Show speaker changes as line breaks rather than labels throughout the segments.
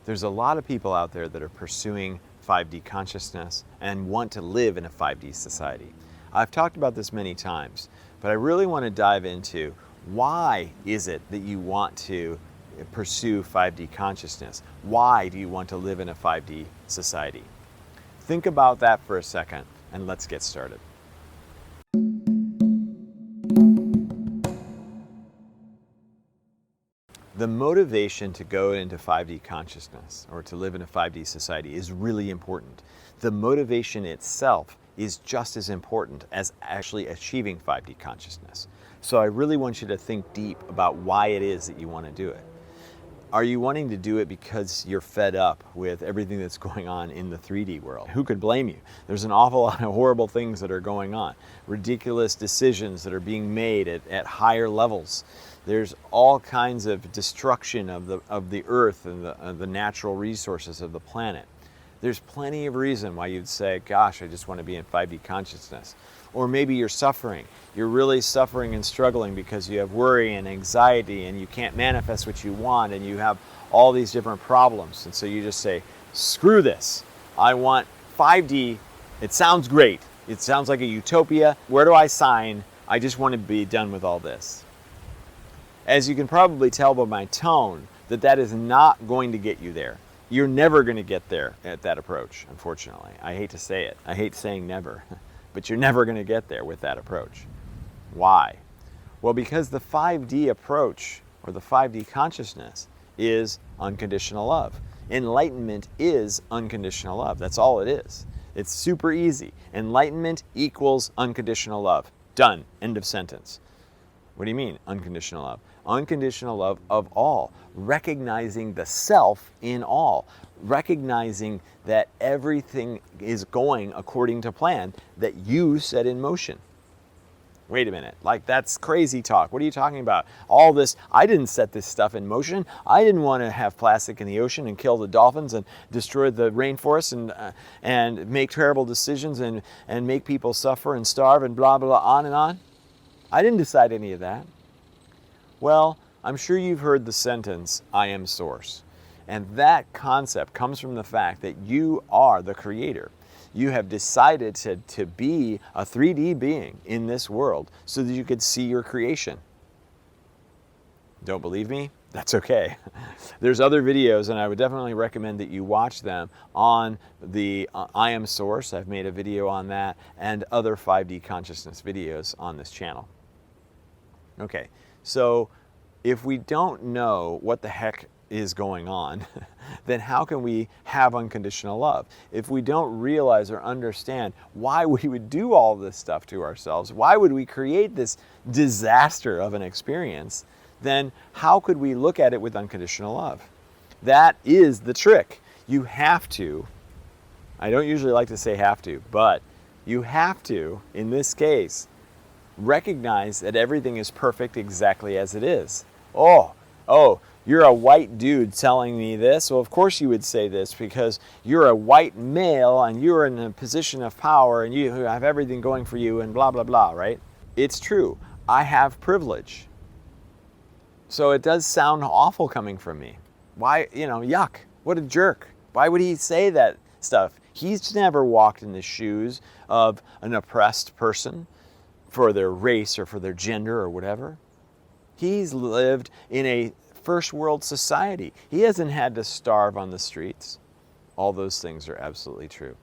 There's a lot of people out there that are pursuing 5D consciousness and want to live in a 5D society. I've talked about this many times, but I really want to dive into why is it that you want to pursue 5D consciousness? Why do you want to live in a 5D society? Think about that for a second and let's get started. The motivation to go into 5D consciousness or to live in a 5D society is really important. The motivation itself is just as important as actually achieving 5D consciousness. So I really want you to think deep about why it is that you want to do it. Are you wanting to do it because you're fed up with everything that's going on in the 3D world? Who could blame you? There's an awful lot of horrible things that are going on. Ridiculous decisions that are being made at higher levels. There's all kinds of destruction of the earth and the natural resources of the planet. There's plenty of reason why you'd say, gosh, I just want to be in 5D consciousness. Or maybe you're suffering. You're really suffering and struggling because you have worry and anxiety and you can't manifest what you want and you have all these different problems. And so you just say, screw this. I want 5D. It sounds great. It sounds like a utopia. Where do I sign? I just want to be done with all this. As you can probably tell by my tone, that is not going to get you there. You're never going to get there at that approach, unfortunately. I hate to say it. I hate saying never. But you're never going to get there with that approach. Why? Well, because the 5D approach, or the 5D consciousness, is unconditional love. Enlightenment is unconditional love. That's all it is. It's super easy. Enlightenment equals unconditional love. Done. End of sentence. What do you mean, unconditional love? Unconditional love of all. Recognizing the self in all. Recognizing that everything is going according to plan that you set in motion. Wait a minute, like that's crazy talk. What are you talking about? All this, I didn't set this stuff in motion. I didn't want to have plastic in the ocean and kill the dolphins and destroy the rainforest and make terrible decisions and make people suffer and starve and blah, blah, on and on. I didn't decide any of that. Well, I'm sure you've heard the sentence, I am source. And that concept comes from the fact that you are the creator. You have decided to be a 3D being in this world so that you could see your creation. Don't believe me? That's okay. There's other videos, and I would definitely recommend that you watch them on the I Am Source. I've made a video on that, and other 5D consciousness videos on this channel. Okay, so if we don't know what the heck is going on, then how can we have unconditional love? If we don't realize or understand why we would do all this stuff to ourselves, why would we create this disaster of an experience, then how could we look at it with unconditional love? That is the trick. You have to, I don't usually like to say have to, but you have to, in this case, recognize that everything is perfect exactly as it is. Oh, you're a white dude telling me this. Well, of course you would say this because you're a white male and you're in a position of power and you have everything going for you and blah, blah, blah, right? It's true. I have privilege. So it does sound awful coming from me. Why, yuck, what a jerk. Why would he say that stuff? He's never walked in the shoes of an oppressed person for their race or for their gender or whatever. He's lived in a first world society. He hasn't had to starve on the streets. All those things are absolutely true.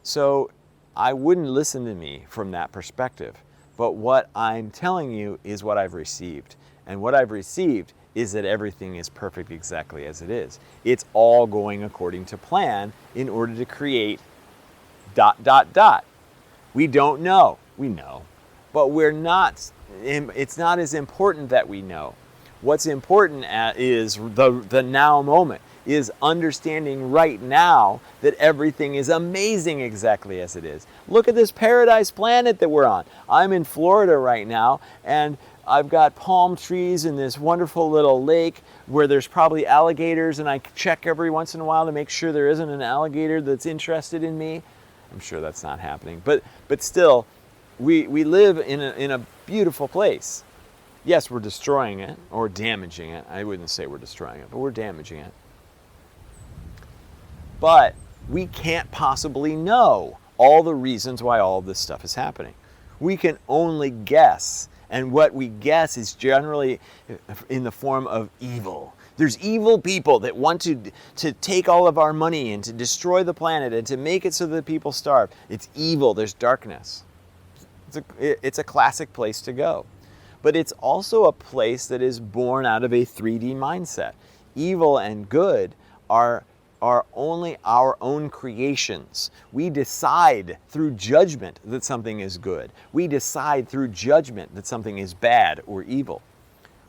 So I wouldn't listen to me from that perspective. But what I'm telling you is what I've received. And what I've received is that everything is perfect exactly as it is. It's all going according to plan in order to create ... We don't know. We know. But we're not, it's not as important that we know. What's important is the now moment, is understanding right now that everything is amazing exactly as it is. Look at this paradise planet that we're on. I'm in Florida right now, and I've got palm trees in this wonderful little lake where there's probably alligators, and I check every once in a while to make sure there isn't an alligator that's interested in me. I'm sure that's not happening, but still, we live in a beautiful place. Yes, we're destroying it or damaging it. I wouldn't say we're destroying it, but we're damaging it. But we can't possibly know all the reasons why all of this stuff is happening. We can only guess. And what we guess is generally in the form of evil. There's evil people that want to take all of our money and to destroy the planet and to make it so that people starve. It's evil. There's darkness. It's a classic place to go. But it's also a place that is born out of a 3D mindset. Evil and good are only our own creations. We decide through judgment that something is good. We decide through judgment that something is bad or evil.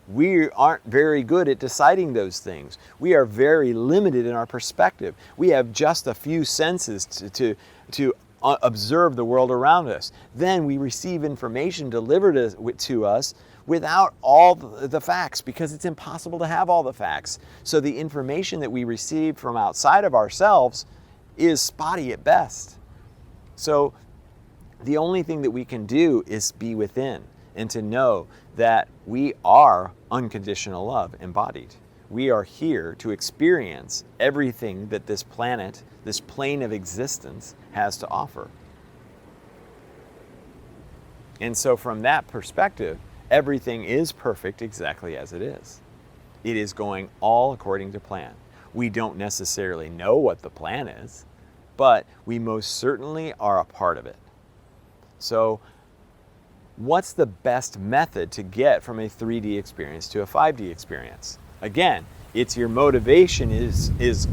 We aren't very good at deciding those things. We are very limited in our perspective. We have just a few senses to observe the world around us. Then we receive information delivered to us without all the facts, because it's impossible to have all the facts. So the information that we receive from outside of ourselves is spotty at best. So the only thing that we can do is be within and to know that we are unconditional love embodied. We are here to experience everything that this planet, this plane of existence, has to offer. And so from that perspective, everything is perfect exactly as it is. It is going all according to plan. We don't necessarily know what the plan is, but we most certainly are a part of it. So what's the best method to get from a 3D experience to a 5D experience? Again, it's your motivation is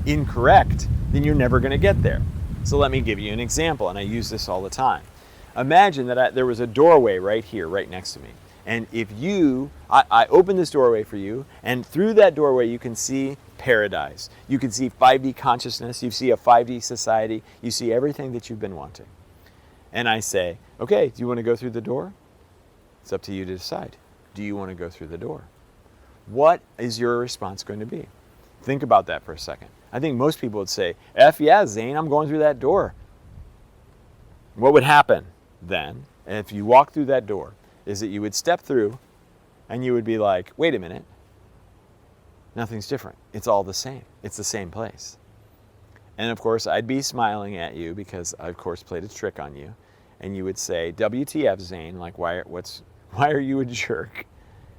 incorrect, then you're never going to get there. So let me give you an example, and I use this all the time. Imagine that there was a doorway right here, right next to me. And if I open this doorway for you, and through that doorway you can see paradise. You can see 5D consciousness, you see a 5D society, you see everything that you've been wanting. And I say, okay, do you want to go through the door? It's up to you to decide. Do you want to go through the door? What is your response going to be? Think about that for a second. I think most people would say, F yeah, Xane, I'm going through that door. What would happen then, if you walk through that door, is that you would step through and you would be like, wait a minute, nothing's different. It's all the same. It's the same place. And of course, I'd be smiling at you because I, of course, played a trick on you. And you would say, WTF, Xane, like, why are you a jerk?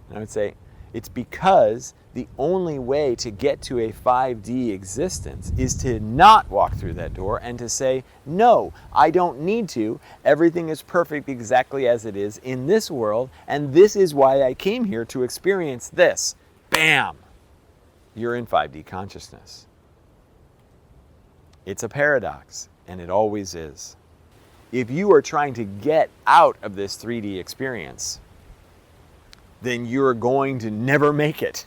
And I would say, it's because the only way to get to a 5D existence is to not walk through that door and to say, no, I don't need to. Everything is perfect exactly as it is in this world, and this is why I came here to experience this. Bam! You're in 5D consciousness. It's a paradox, and it always is. If you are trying to get out of this 3D experience, then you're going to never make it.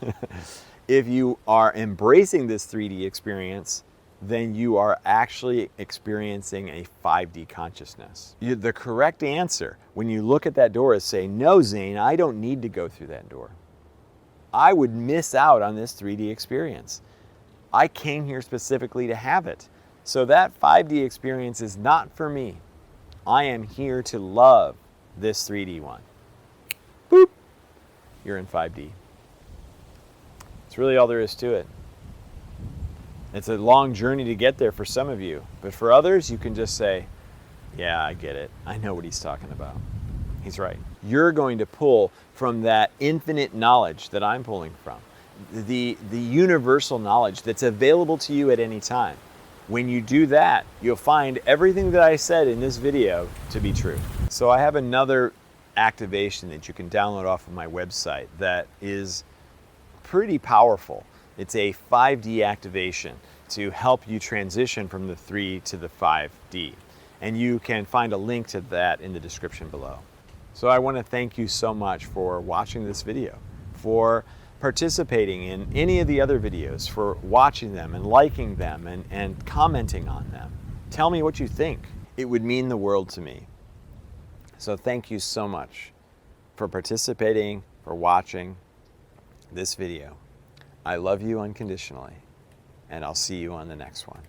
If you are embracing this 3D experience, then you are actually experiencing a 5D consciousness. The correct answer when you look at that door is say, no, Xane, I don't need to go through that door. I would miss out on this 3D experience. I came here specifically to have it. So that 5D experience is not for me. I am here to love this 3D one. Boop. You're in 5D. It's really all there is to it. It's a long journey to get there for some of you, but for others, you can just say, yeah, I get it. I know what he's talking about. He's right. You're going to pull from that infinite knowledge that I'm pulling from, the universal knowledge that's available to you at any time. When you do that, you'll find everything that I said in this video to be true. So I have another activation that you can download off of my website that is pretty powerful. It's a 5D activation to help you transition from the 3 to the 5D. And you can find a link to that in the description below. So I want to thank you so much for watching this video, for participating in any of the other videos, for watching them and liking them and commenting on them. Tell me what you think. It would mean the world to me. So thank you so much for participating, for watching this video. I love you unconditionally, and I'll see you on the next one.